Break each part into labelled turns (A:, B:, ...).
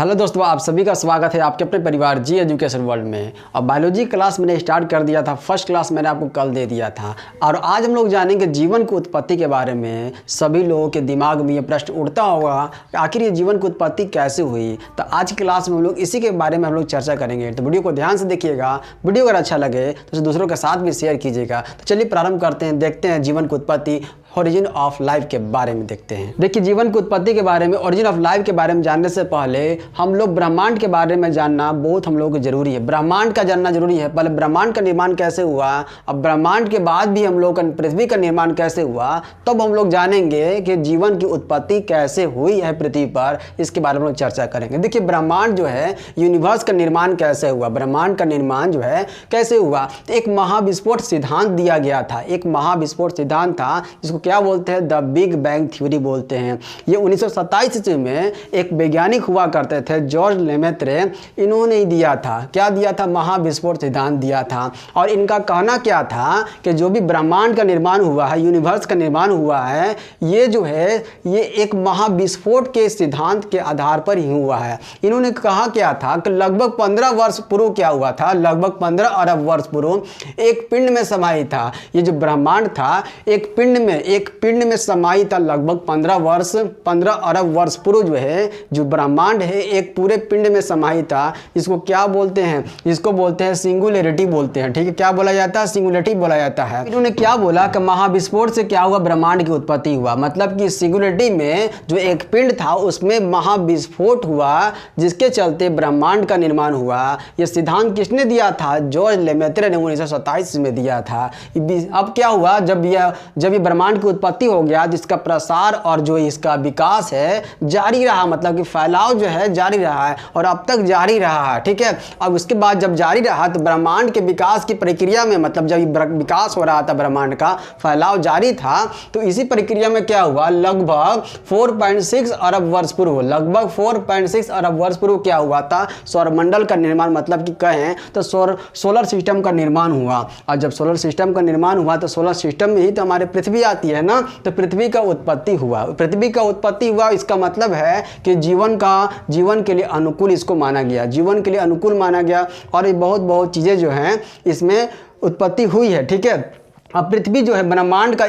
A: Hello दोस्तों, आप सभी का स्वागत है आपके अपने परिवार जी एजुकेशन वर्ल्ड में। और बायोलॉजी क्लास मैंने स्टार्ट कर दिया था, फर्स्ट क्लास मैंने आपको कल दे दिया था। और आज हम लोग जानेंगे जीवन की उत्पत्ति के बारे में। सभी लोगों के दिमाग में ये प्रश्न उठता होगा आखिर ये जीवन की उत्पत्ति कैसे हुई। तो आज की क्लास में हम लोग इसी के बारे में हम लोग चर्चा करेंगे। तो वीडियो को ध्यान से देखिएगा। वीडियो अगर अच्छा लगे तो उसे दूसरों के साथ भी शेयर कीजिएगा। तो चलिए प्रारंभ करते हैं, देखते हैं जीवन की उत्पत्ति, ओरिजिन ऑफ लाइफ के बारे में देखते हैं। देखिए, जीवन की उत्पत्ति के बारे में, ओरिजिन ऑफ लाइफ के बारे में जानने से पहले हम लोग ब्रह्मांड के बारे में जानना बहुत हम लोगों को जरूरी है। ब्रह्मांड का जानना जरूरी है। पहले ब्रह्मांड का निर्माण कैसे हुआ, अब ब्रह्मांड के बाद भी हम लोग का पृथ्वी का निर्माण कैसे हुआ, तब हम लोग जानेंगे कि जीवन की उत्पत्ति कैसे हुई है पृथ्वी पर। इसके बारे में लोग चर्चा करेंगे। देखिए, ब्रह्मांड जो है, यूनिवर्स का निर्माण कैसे हुआ, ब्रह्मांड का निर्माण जो है कैसे हुआ। तो एक महाविस्फोट सिद्धांत दिया गया था। एक महाविस्फोट सिद्धांत था जिसको क्या बोलते हैं, द बिग बैंग थ्योरी बोलते हैं। ये 1927 ईस्वी में एक वैज्ञानिक हुआ करते थे, जॉर्ज लेमेत्रे, इन्होंने ही दिया था। क्या दिया था? महाविस्फोट सिद्धांत दिया था। और इनका कहना क्या था कि जो भी ब्रह्मांड का निर्माण हुआ है, यूनिवर्स का निर्माण हुआ है, ये जो है ये एक महाविस्फोट के सिद्धांत के आधार पर ही हुआ है। इन्होंने कहा क्या था कि लगभग 15 वर्ष पूर्व क्या हुआ था, लगभग 15 अरब वर्ष पूर्व एक पिंड में समाई था। ये जो ब्रह्मांड था एक पिंड में समाई था। लगभग 15 अरब वर्ष पूर्व जो है जो ब्रह्मांड है एक पूरे पिंड में समाई था। इसको क्या बोलते हैं? इसको बोलते हैं सिंगुलरिटी बोलते हैं। ठीक है, क्या बोला जाता है? सिंगुलरिटी बोला जाता है। इन्होंने क्या बोला कि महाविस्फोट से क्या हुआ, ब्रह्मांड की उत्पत्ति हुआ। मतलब कि सिंगुलरिटी में जो एक पिंड था उसमें महाविस्फोट हुआ, जिसके चलते ब्रह्मांड का निर्माण हुआ। यह सिद्धांत किसने दिया था? जॉर्ज लेमेत्रे ने 1927 में दिया था। अब क्या हुआ, जब ये ब्रह्मांड की उत्पत्ति हो गया, जिसका प्रसार और जो इसका विकास है जारी रहा, मतलब कि फैलाव जो है जारी रहा है और अब तक जारी रहा है। ठीक है, अब उसके बाद जब जारी रहा तो ब्रह्मांड के विकास की प्रक्रिया में, मतलब जब विकास हो रहा था ब्रह्मांड का, फैलाव जारी था, तो इसी प्रक्रिया में क्या हुआ, लगभग 4.6 अरब वर्ष पूर्व, लगभग 4.6 अरब वर्ष पूर्व क्या हुआ था, सौरमंडल का निर्माण, मतलब कि कहें तो सोलर सिस्टम का निर्माण हुआ। और जब सोलर सिस्टम का निर्माण हुआ तो सोलर सिस्टम में ही तो हमारे पृथ्वी आती है ना, तो पृथ्वी का उत्पत्ति हुआ। पृथ्वी का उत्पत्ति हुआ, इसका मतलब है कि जीवन के लिए अनुकूल इसको माना गया, जीवन के लिए अनुकूल माना गया। और ये बहुत चीज़ें जो हैं इसमें उत्पत्ति हुई है। ठीक है, अब पृथ्वी जो है ब्रह्मांड का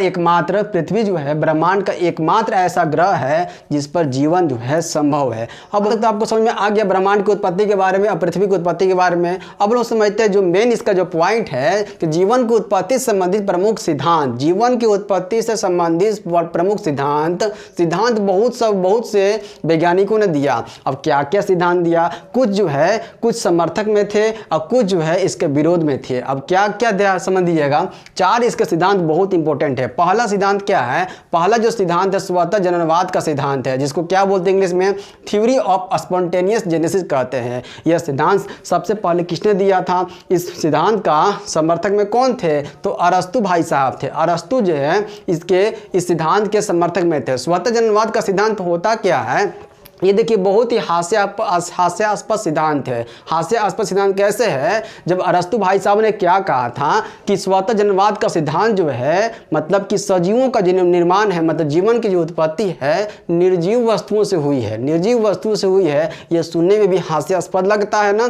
A: एकमात्र ऐसा ग्रह है जिस पर जीवन जो है संभव है। अब तक तो आपको समझ में आ गया ब्रह्मांड की उत्पत्ति के बारे में और पृथ्वी की उत्पत्ति के बारे में। अब लोग समझते हैं जो मेन इसका जो पॉइंट है कि जीवन की उत्पत्ति से संबंधित प्रमुख सिद्धांत, जीवन की उत्पत्ति से संबंधित प्रमुख सिद्धांत बहुत से वैज्ञानिकों ने दिया। अब क्या क्या सिद्धांत दिया, कुछ जो है कुछ समर्थक में थे और कुछ जो है इसके विरोध में थे। अब क्या क्या समझ दीजिएगा, चार इसका सिद्धांत बहुत इंपॉर्टेंट है। पहला सिद्धांत क्या है? पहला जो सिद्धांत है स्वतः जननवाद का सिद्धांत है, जिसको क्या बोलते हैं इंग्लिश में, थ्योरी ऑफ स्पॉन्टेनियस जेनेसिस कहते हैं। यह सिद्धांत सबसे पहले किसने दिया था? इस सिद्धांत का समर्थक में कौन थे? तो अरस्तु भाई साहब थे। अरस्तु जो है इस सिद्धांत के समर्थक में थे। स्वतः जननवाद का सिद्धांत होता क्या है, ये देखिए बहुत ही हास्यास्पद सिद्धांत है। हास्यास्पद सिद्धांत कैसे है? जब अरस्तु भाई साहब ने क्या कहा था कि स्वतः जननवाद का सिद्धांत जो है, मतलब कि सजीवों का जो निर्माण है, मतलब जीवन की जो उत्पत्ति है निर्जीव वस्तुओं से हुई है, निर्जीव वस्तुओं से हुई है। यह सुनने में भी हास्यास्पद लगता है ना,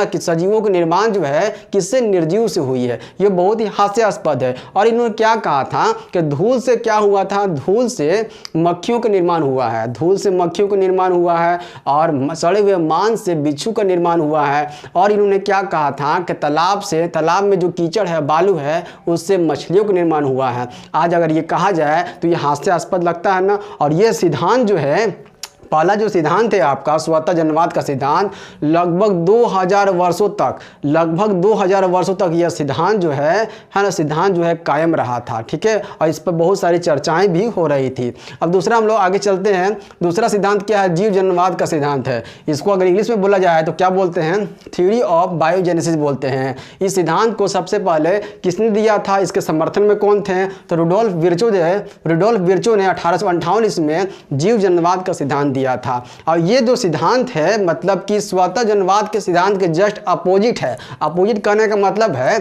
A: कि सजीवों का निर्माण जो है किससे, निर्जीव से हुई है। ये बहुत ही हास्यास्पद है। और इन्होंने क्या कहा था कि धूल से क्या हुआ था, धूल से मक्खियों का निर्माण हुआ है, धूल से मक्खियों का निर्माण हुआ है और सड़े हुए मांस से बिच्छू का निर्माण हुआ है। और इन्होंने क्या कहा था कि तालाब में जो कीचड़ है, बालू है, उससे मछलियों का निर्माण हुआ है। आज अगर ये कहा जाए तो ये हास्यास्पद लगता है ना। और ये सिद्धांत जो है, पहला जो सिद्धांत है आपका स्वतः जननवाद का सिद्धांत, लगभग 2000 वर्षों तक यह सिद्धांत जो है ना, सिद्धांत जो है कायम रहा था। ठीक है, और इस पर बहुत सारी चर्चाएं भी हो रही थी। अब दूसरा हम लोग आगे चलते हैं। दूसरा सिद्धांत क्या है? जीव जननवाद का सिद्धांत है। इसको अगर इंग्लिश में बोला जाए तो क्या बोलते हैं? थ्योरी ऑफ बायोजेनेसिस बोलते हैं। इस सिद्धांत को सबसे पहले किसने दिया था? इसके समर्थन में कौन थे? तो रुडोल्फ विर्चो ने 1858 ईस्वी में जीव जननवाद का सिद्धांत दिया था। और ये जो सिद्धांत है, मतलब कि स्वतः जननवाद के सिद्धांत के जस्ट अपोजिट है। अपोजिट कहने का मतलब है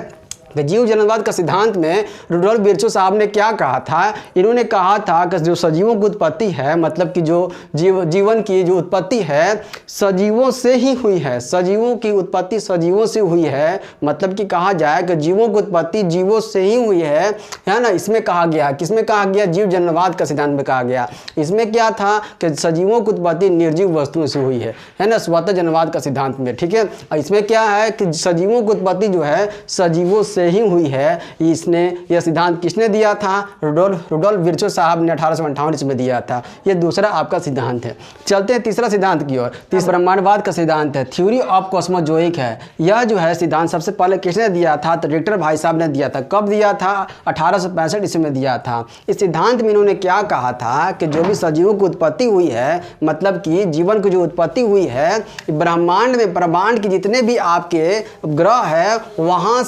A: जीव जन्मवाद का सिद्धांत में रुडोल्फ विर्चो साहब ने क्या कहा था? इन्होंने कहा था कि जो सजीवों की उत्पत्ति है, मतलब कि जो जीवन की जो उत्पत्ति है सजीवों से ही हुई है। सजीवों की उत्पत्ति सजीवों से हुई है, मतलब कि कहा जाए कि जीवों की उत्पत्ति जीवों से ही हुई है ना। इसमें कहा गया, किसमें कहा गया? जीव जन्मवाद का सिद्धांत में कहा गया। इसमें क्या था कि सजीवों की उत्पत्ति निर्जीव वस्तुओं से हुई है ना, स्वतः जन्मवाद का सिद्धांत में। ठीक है, इसमें क्या है कि सजीवों की उत्पत्ति जो है सजीवों से ही हुई है। इसने यह सिद्धांत किसने दिया था? रुडोल्फ विर्चो साहब ने 1858 में दिया था। यह दूसरा आपका सिद्धांत है। चलते हैं तीसरा सिद्धांत की ओर। तीसरा ब्रह्मांडवाद का सिद्धांत है, थ्योरी ऑफ कॉस्मोजोइक है। यह जो है सिद्धांत सबसे पहले किसने दिया था? तो रिक्टर भाई साहब ने दिया था। कब दिया था? 1865 ईस्वी में दिया था। इस सिद्धांत में इन्होंने क्या कहा था कि जो भी सजीवों की उत्पत्ति हुई है, मतलब कि जीवन की जो उत्पत्ति हुई है ब्रह्मांड में, ब्रह्मांड के जितने भी आपके ग्रह है वहां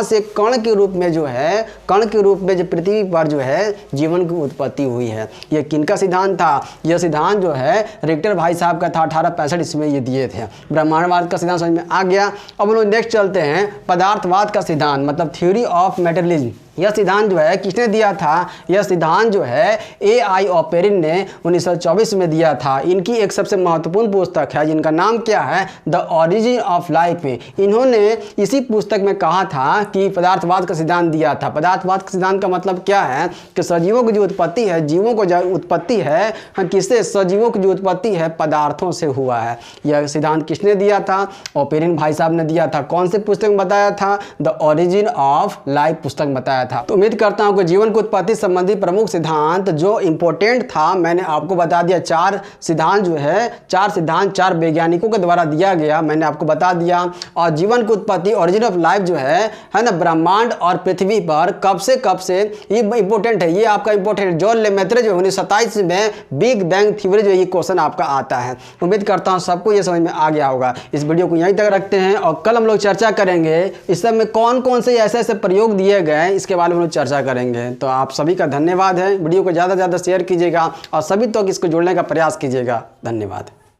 A: से कण के रूप में जो है, कण के रूप में जो पृथ्वी पर जो है जीवन की उत्पत्ति हुई है। यह किनका सिद्धांत था? यह सिद्धांत जो है रिक्टर भाई साहब का था। 1865 ईस्वी में ये दिए थे। ब्रह्मांडवाद का सिद्धांत समझ में आ गया। अब हम लोग नेक्स्ट चलते हैं पदार्थवाद का सिद्धांत, मतलब थ्योरी ऑफ मेटेरियलिज्म। यह सिद्धांत जो है किसने दिया था? यह सिद्धांत जो है A.I. ऑपेरिन ने 1924 में दिया था। इनकी एक सबसे महत्वपूर्ण पुस्तक है जिनका नाम क्या है? द ओरिजिन ऑफ लाइफ में इन्होंने इसी पुस्तक में कहा था कि पदार्थवाद का सिद्धांत दिया था। पदार्थवाद का सिद्धांत का मतलब क्या है कि सजीवों की जो उत्पत्ति है, जीवों को जो उत्पत्ति है किससे? सजीवों की जो उत्पत्ति है पदार्थों से हुआ है। यह सिद्धांत किसने दिया था? ऑपेरिन भाई साहब ने दिया था। कौन से पुस्तक में बताया था? द ओरिजिन ऑफ लाइफ पुस्तक में बताया था। तो उम्मीद करता हूं कि जीवन की उत्पत्ति संबंधी प्रमुख सिद्धांत जो इंपॉर्टेंट था मैंने आपको बता दिया। चार सिद्धांत जो है, चार सिद्धांत 4 वैज्ञानिकों के द्वारा दिया गया, मैंने आपको बता दिया। और जीवन की उत्पत्ति ओरिजिन ऑफ लाइफ जो है ना, ब्रह्मांड और पृथ्वी पर कब से ये इंपॉर्टेंट है। ये आपका इंपॉर्टेंट है। जॉन लेमेत्रे जो 1927 में बिग बैंग थ्योरी जो ये क्वेश्चन आपका आता है। उम्मीद करता हूं सबको ये समझ में आ गया होगा। इस वीडियो को यहीं तक रखते हैं और कल हम लोग चर्चा करेंगे इस सब में कौन कौन से ऐसे प्रयोग दिए गए इसके बारे में लोग चर्चा करेंगे। तो आप सभी का धन्यवाद है। वीडियो को ज़्यादा से ज़्यादा शेयर कीजिएगा और सभी तक इसको जोड़ने का प्रयास कीजिएगा। धन्यवाद।